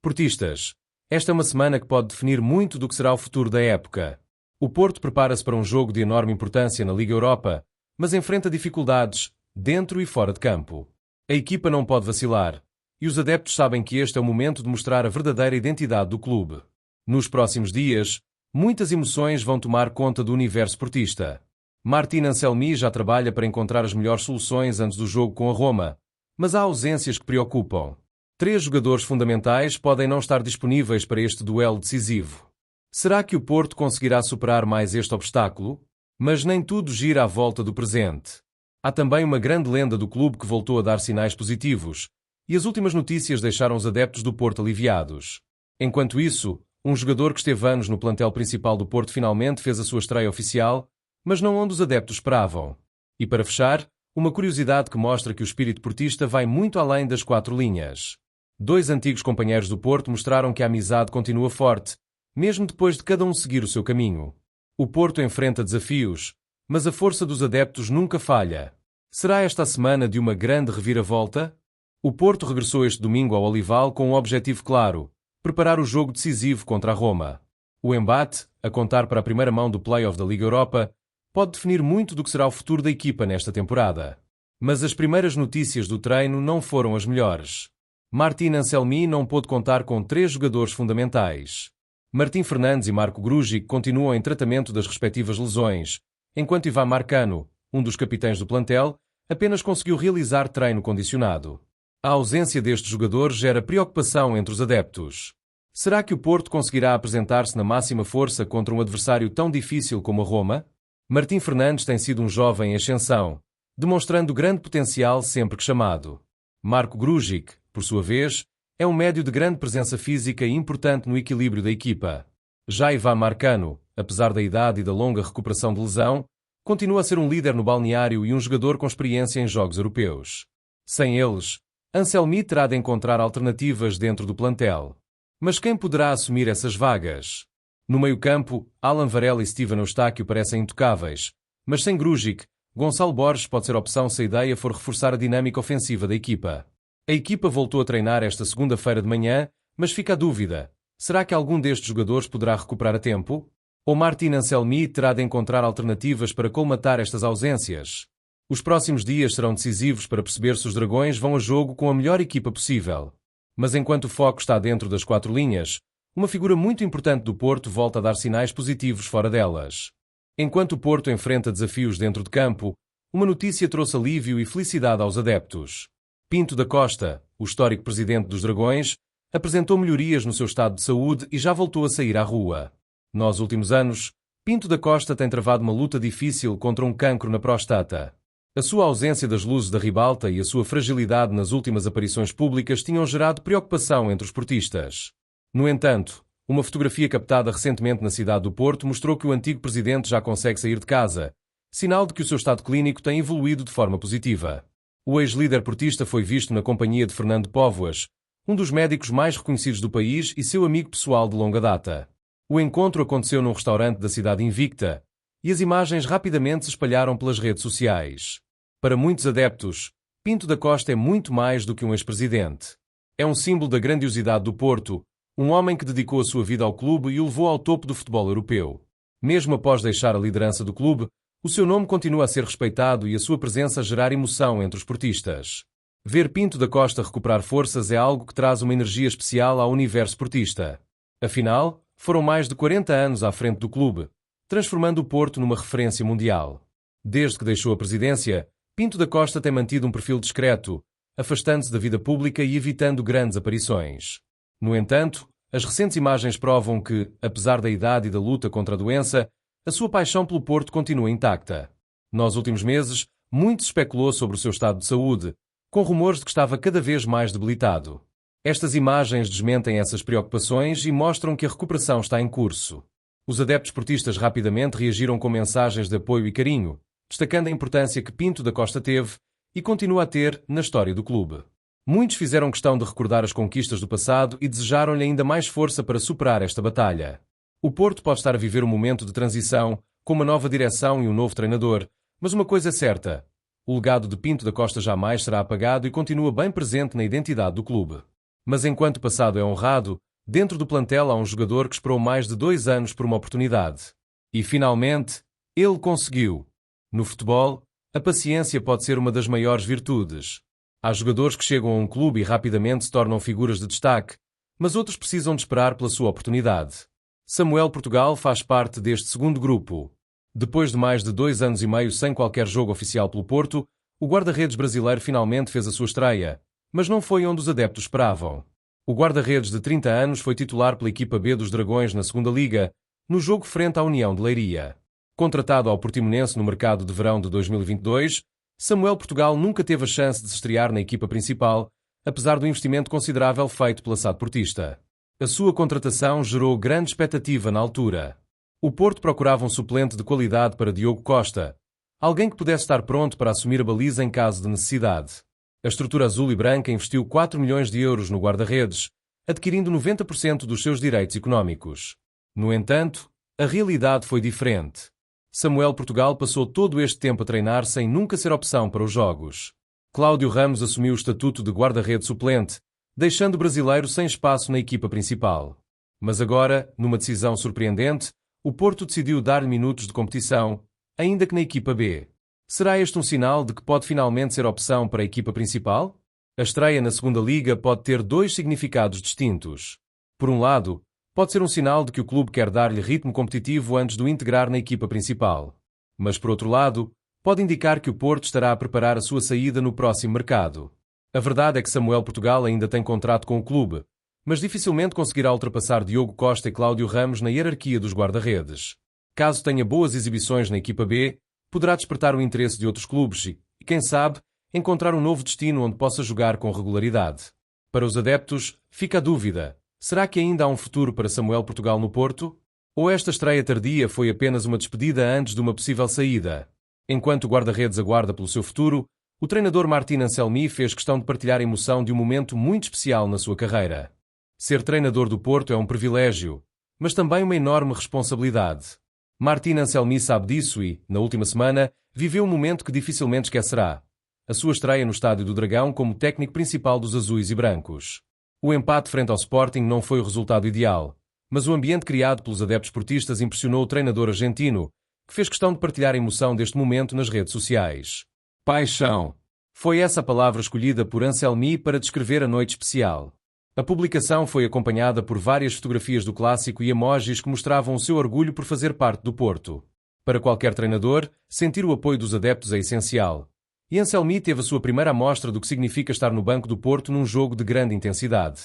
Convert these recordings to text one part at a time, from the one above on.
Portistas, esta é uma semana que pode definir muito do que será o futuro da época. O Porto prepara-se para um jogo de enorme importância na Liga Europa, mas enfrenta dificuldades dentro e fora de campo. A equipa não pode vacilar, e os adeptos sabem que este é o momento de mostrar a verdadeira identidade do clube. Nos próximos dias, muitas emoções vão tomar conta do universo portista. Martin Anselmi já trabalha para encontrar as melhores soluções antes do jogo com a Roma, mas há ausências que preocupam. 3 jogadores fundamentais podem não estar disponíveis para este duelo decisivo. Será que o Porto conseguirá superar mais este obstáculo? Mas nem tudo gira à volta do presente. Há também uma grande lenda do clube que voltou a dar sinais positivos, e as últimas notícias deixaram os adeptos do Porto aliviados. Enquanto isso, um jogador que esteve anos no plantel principal do Porto finalmente fez a sua estreia oficial, mas não onde os adeptos esperavam. E para fechar, uma curiosidade que mostra que o espírito portista vai muito além das 4 linhas. 2 antigos companheiros do Porto mostraram que a amizade continua forte, mesmo depois de cada um seguir o seu caminho. O Porto enfrenta desafios, mas a força dos adeptos nunca falha. Será esta a semana de uma grande reviravolta? O Porto regressou este domingo ao Olival com um objetivo claro: preparar o jogo decisivo contra a Roma. O embate, a contar para a primeira mão do play-off da Liga Europa, pode definir muito do que será o futuro da equipa nesta temporada. Mas as primeiras notícias do treino não foram as melhores. Martin Anselmi não pôde contar com 3 jogadores fundamentais. Martim Fernandes e Marco Grujic continuam em tratamento das respectivas lesões, enquanto Ivan Marcano, um dos capitães do plantel, apenas conseguiu realizar treino condicionado. A ausência destes jogadores gera preocupação entre os adeptos. Será que o Porto conseguirá apresentar-se na máxima força contra um adversário tão difícil como a Roma? Martim Fernandes tem sido um jovem em ascensão, demonstrando grande potencial sempre que chamado. Marco Grujic, por sua vez, é um médio de grande presença física e importante no equilíbrio da equipa. Já Ivan Marcano, apesar da idade e da longa recuperação de lesão, continua a ser um líder no balneário e um jogador com experiência em jogos europeus. Sem eles, Anselmi terá de encontrar alternativas dentro do plantel. Mas quem poderá assumir essas vagas? No meio-campo, Alan Varela e Steven Eustáquio parecem intocáveis, mas sem Grujic, Gonçalo Borges pode ser opção se a ideia for reforçar a dinâmica ofensiva da equipa. A equipa voltou a treinar esta segunda-feira de manhã, mas fica a dúvida: será que algum destes jogadores poderá recuperar a tempo? Ou Martin Anselmi terá de encontrar alternativas para colmatar estas ausências? Os próximos dias serão decisivos para perceber se os Dragões vão a jogo com a melhor equipa possível. Mas enquanto o foco está dentro das 4 linhas, uma figura muito importante do Porto volta a dar sinais positivos fora delas. Enquanto o Porto enfrenta desafios dentro de campo, uma notícia trouxe alívio e felicidade aos adeptos. Pinto da Costa, o histórico presidente dos Dragões, apresentou melhorias no seu estado de saúde e já voltou a sair à rua. Nos últimos anos, Pinto da Costa tem travado uma luta difícil contra um cancro na próstata. A sua ausência das luzes da ribalta e a sua fragilidade nas últimas aparições públicas tinham gerado preocupação entre os portistas. No entanto, uma fotografia captada recentemente na cidade do Porto mostrou que o antigo presidente já consegue sair de casa, sinal de que o seu estado clínico tem evoluído de forma positiva. O ex-líder portista foi visto na companhia de Fernando Póvoas, um dos médicos mais reconhecidos do país e seu amigo pessoal de longa data. O encontro aconteceu num restaurante da cidade invicta, e as imagens rapidamente se espalharam pelas redes sociais. Para muitos adeptos, Pinto da Costa é muito mais do que um ex-presidente. É um símbolo da grandiosidade do Porto, um homem que dedicou a sua vida ao clube e o levou ao topo do futebol europeu. Mesmo após deixar a liderança do clube, o seu nome continua a ser respeitado e a sua presença a gerar emoção entre os portistas. Ver Pinto da Costa recuperar forças é algo que traz uma energia especial ao universo portista. Afinal, foram mais de 40 anos à frente do clube, transformando o Porto numa referência mundial. Desde que deixou a presidência, Pinto da Costa tem mantido um perfil discreto, afastando-se da vida pública e evitando grandes aparições. No entanto, as recentes imagens provam que, apesar da idade e da luta contra a doença, a sua paixão pelo Porto continua intacta. Nos últimos meses, muito se especulou sobre o seu estado de saúde, com rumores de que estava cada vez mais debilitado. Estas imagens desmentem essas preocupações e mostram que a recuperação está em curso. Os adeptos portistas rapidamente reagiram com mensagens de apoio e carinho, destacando a importância que Pinto da Costa teve e continua a ter na história do clube. Muitos fizeram questão de recordar as conquistas do passado e desejaram-lhe ainda mais força para superar esta batalha. O Porto pode estar a viver um momento de transição, com uma nova direção e um novo treinador, mas uma coisa é certa: o legado de Pinto da Costa jamais será apagado e continua bem presente na identidade do clube. Mas enquanto o passado é honrado, dentro do plantel há um jogador que esperou mais de 2 anos por uma oportunidade. E finalmente, ele conseguiu. No futebol, a paciência pode ser uma das maiores virtudes. Há jogadores que chegam a um clube e rapidamente se tornam figuras de destaque, mas outros precisam de esperar pela sua oportunidade. Samuel Portugal faz parte deste segundo grupo. Depois de mais de 2 anos e meio sem qualquer jogo oficial pelo Porto, o guarda-redes brasileiro finalmente fez a sua estreia, mas não foi onde os adeptos esperavam. O guarda-redes de 30 anos foi titular pela equipa B dos Dragões na Segunda Liga, no jogo frente à União de Leiria. Contratado ao Portimonense no mercado de verão de 2022, Samuel Portugal nunca teve a chance de se estrear na equipa principal, apesar do investimento considerável feito pela SAD Portista. A sua contratação gerou grande expectativa na altura. O Porto procurava um suplente de qualidade para Diogo Costa, alguém que pudesse estar pronto para assumir a baliza em caso de necessidade. A estrutura azul e branca investiu 4 milhões de euros no guarda-redes, adquirindo 90% dos seus direitos económicos. No entanto, a realidade foi diferente. Samuel Portugal passou todo este tempo a treinar sem nunca ser opção para os jogos. Cláudio Ramos assumiu o estatuto de guarda-redes suplente, deixando o brasileiro sem espaço na equipa principal. Mas agora, numa decisão surpreendente, o Porto decidiu dar-lhe minutos de competição, ainda que na equipa B. Será este um sinal de que pode finalmente ser opção para a equipa principal? A estreia na Segunda Liga pode ter 2 significados distintos. Por um lado, pode ser um sinal de que o clube quer dar-lhe ritmo competitivo antes de o integrar na equipa principal. Mas, por outro lado, pode indicar que o Porto estará a preparar a sua saída no próximo mercado. A verdade é que Samuel Portugal ainda tem contrato com o clube, mas dificilmente conseguirá ultrapassar Diogo Costa e Cláudio Ramos na hierarquia dos guarda-redes. Caso tenha boas exibições na equipa B, poderá despertar o interesse de outros clubes e, quem sabe, encontrar um novo destino onde possa jogar com regularidade. Para os adeptos, fica a dúvida: será que ainda há um futuro para Samuel Portugal no Porto? Ou esta estreia tardia foi apenas uma despedida antes de uma possível saída? Enquanto o guarda-redes aguarda pelo seu futuro, o treinador Martin Anselmi fez questão de partilhar a emoção de um momento muito especial na sua carreira. Ser treinador do Porto é um privilégio, mas também uma enorme responsabilidade. Martin Anselmi sabe disso e, na última semana, viveu um momento que dificilmente esquecerá: a sua estreia no Estádio do Dragão como técnico principal dos azuis e brancos. O empate frente ao Sporting não foi o resultado ideal, mas o ambiente criado pelos adeptos portistas impressionou o treinador argentino, que fez questão de partilhar a emoção deste momento nas redes sociais. Paixão. Foi essa a palavra escolhida por Anselmi para descrever a noite especial. A publicação foi acompanhada por várias fotografias do clássico e emojis que mostravam o seu orgulho por fazer parte do Porto. Para qualquer treinador, sentir o apoio dos adeptos é essencial. E Anselmi teve a sua primeira amostra do que significa estar no banco do Porto num jogo de grande intensidade.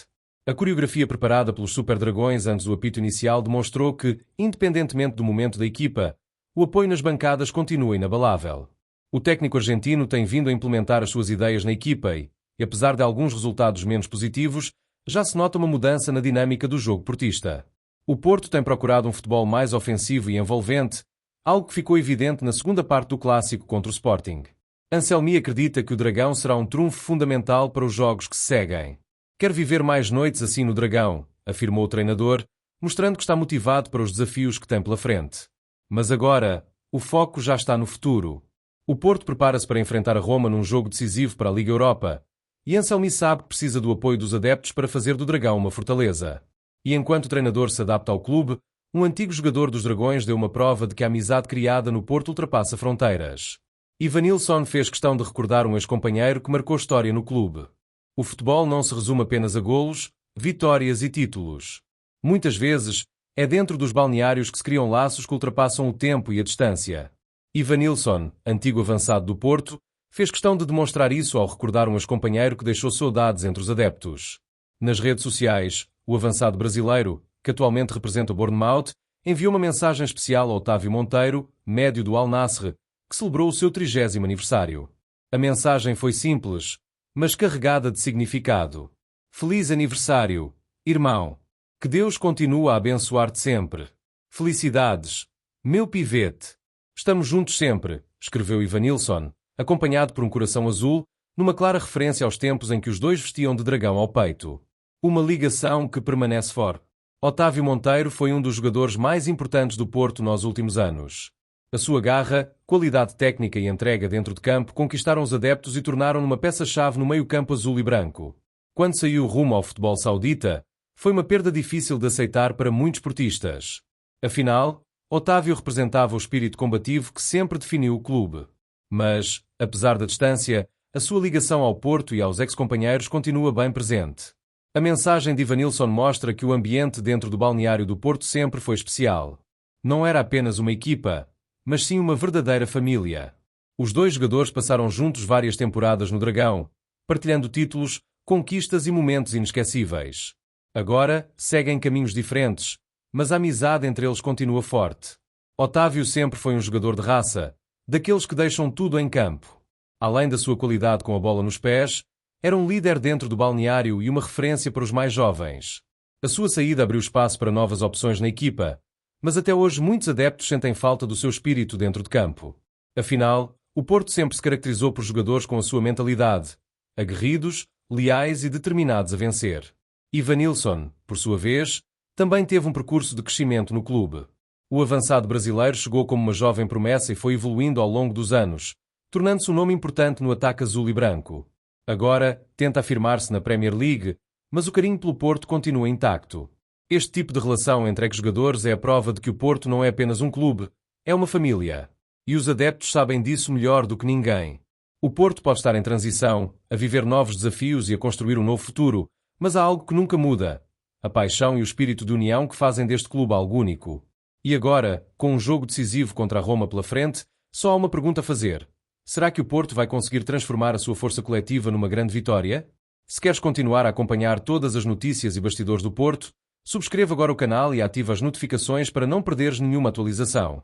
A coreografia preparada pelos Super Dragões antes do apito inicial demonstrou que, independentemente do momento da equipa, o apoio nas bancadas continua inabalável. O técnico argentino tem vindo a implementar as suas ideias na equipa e, apesar de alguns resultados menos positivos, já se nota uma mudança na dinâmica do jogo portista. O Porto tem procurado um futebol mais ofensivo e envolvente, algo que ficou evidente na segunda parte do clássico contra o Sporting. Anselmi acredita que o Dragão será um trunfo fundamental para os jogos que se seguem. Quer viver mais noites assim no Dragão, afirmou o treinador, mostrando que está motivado para os desafios que tem pela frente. Mas agora, o foco já está no futuro. O Porto prepara-se para enfrentar a Roma num jogo decisivo para a Liga Europa, e Anselmi sabe que precisa do apoio dos adeptos para fazer do Dragão uma fortaleza. E enquanto o treinador se adapta ao clube, um antigo jogador dos Dragões deu uma prova de que a amizade criada no Porto ultrapassa fronteiras. Evanilson fez questão de recordar um ex-companheiro que marcou história no clube. O futebol não se resume apenas a golos, vitórias e títulos. Muitas vezes, é dentro dos balneários que se criam laços que ultrapassam o tempo e a distância. Evanilson, antigo avançado do Porto, fez questão de demonstrar isso ao recordar um ex-companheiro que deixou saudades entre os adeptos. Nas redes sociais, o avançado brasileiro, que atualmente representa o Bournemouth, enviou uma mensagem especial a Otávio Monteiro, médio do Al Nassr, que celebrou o seu 30º aniversário. A mensagem foi simples, mas carregada de significado. Feliz aniversário, irmão. Que Deus continue a abençoar-te sempre. Felicidades, meu pivete. Estamos juntos sempre, escreveu Evanilson, acompanhado por um coração azul, numa clara referência aos tempos em que os dois vestiam de dragão ao peito. Uma ligação que permanece forte. Otávio Monteiro foi um dos jogadores mais importantes do Porto nos últimos anos. A sua garra, qualidade técnica e entrega dentro de campo conquistaram os adeptos e tornaram-no uma peça-chave no meio-campo azul e branco. Quando saiu rumo ao futebol saudita, foi uma perda difícil de aceitar para muitos portistas. Afinal, Otávio representava o espírito combativo que sempre definiu o clube. Mas, apesar da distância, a sua ligação ao Porto e aos ex-companheiros continua bem presente. A mensagem de Ivanilson mostra que o ambiente dentro do balneário do Porto sempre foi especial. Não era apenas uma equipa, mas sim uma verdadeira família. Os dois jogadores passaram juntos várias temporadas no Dragão, partilhando títulos, conquistas e momentos inesquecíveis. Agora, seguem caminhos diferentes, mas a amizade entre eles continua forte. Otávio sempre foi um jogador de raça, daqueles que deixam tudo em campo. Além da sua qualidade com a bola nos pés, era um líder dentro do balneário e uma referência para os mais jovens. A sua saída abriu espaço para novas opções na equipa, mas até hoje muitos adeptos sentem falta do seu espírito dentro de campo. Afinal, o Porto sempre se caracterizou por jogadores com a sua mentalidade, aguerridos, leais e determinados a vencer. Ivanilson, por sua vez, também teve um percurso de crescimento no clube. O avançado brasileiro chegou como uma jovem promessa e foi evoluindo ao longo dos anos, tornando-se um nome importante no ataque azul e branco. Agora, tenta afirmar-se na Premier League, mas o carinho pelo Porto continua intacto. Este tipo de relação entre ex-jogadores é a prova de que o Porto não é apenas um clube, é uma família. E os adeptos sabem disso melhor do que ninguém. O Porto pode estar em transição, a viver novos desafios e a construir um novo futuro, mas há algo que nunca muda: a paixão e o espírito de união que fazem deste clube algo único. E agora, com um jogo decisivo contra a Roma pela frente, só há uma pergunta a fazer. Será que o Porto vai conseguir transformar a sua força coletiva numa grande vitória? Se queres continuar a acompanhar todas as notícias e bastidores do Porto, subscreva agora o canal e ativa as notificações para não perderes nenhuma atualização.